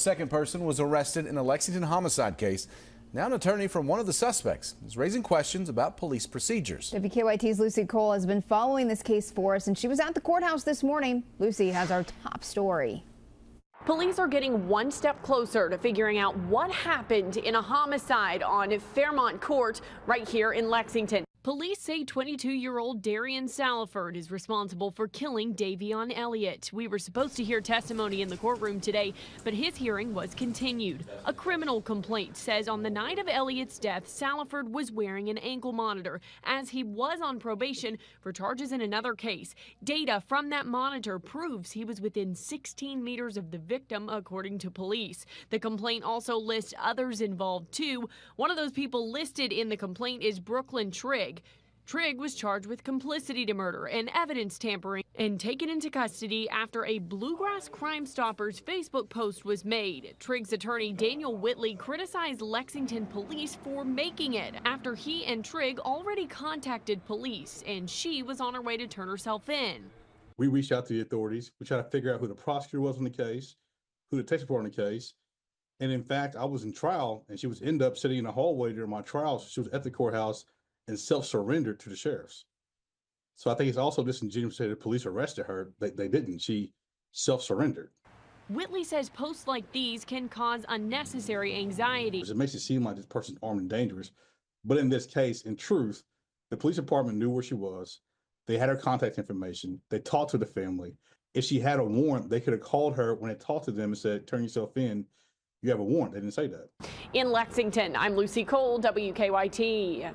Second person was arrested in a Lexington homicide case. Now an attorney from one of the suspects is raising questions about police procedures. WKYT's Lucy Cole has been following this case for us, and she was at the courthouse this morning. Lucy has our top story. Police are getting one step closer to figuring out what happened in a homicide on Fairmont Court right here in Lexington. Police say 22-year-old Darian Salaford is responsible for killing Davion Elliott. We were supposed to hear testimony in the courtroom today, but his hearing was continued. A criminal complaint says on the night of Elliott's death, Salaford was wearing an ankle monitor as he was on probation for charges in another case. Data from that monitor proves he was within 16 meters of the victim, according to police. The complaint also lists others involved too. One of those people listed in the complaint is Brooklyn Trigg. Trigg was charged with complicity to murder and evidence tampering and taken into custody after a Bluegrass Crime Stoppers Facebook post was made. Trigg's attorney Daniel Whitley criticized Lexington police for making it after he and Trigg already contacted police and she was on her way to turn herself in. We reached out to the authorities. We tried to figure out who the prosecutor was on the case, who the detective was on the case. And in fact, I was in trial and she was ended up sitting in the hallway during my trial. So she was at the courthouse and self-surrendered to the sheriffs. So I think it's also disingenuous to say the police arrested her. They didn't. She self-surrendered. Whitley says posts like these can cause unnecessary anxiety. It makes it seem like this person's armed and dangerous. But in this case, in truth, the police department knew where she was. They had her contact information. They talked to the family. If she had a warrant, they could have called her when they talked to them and said, turn yourself in. You have a warrant. They didn't say that. In Lexington, I'm Lucy Cole, WKYT.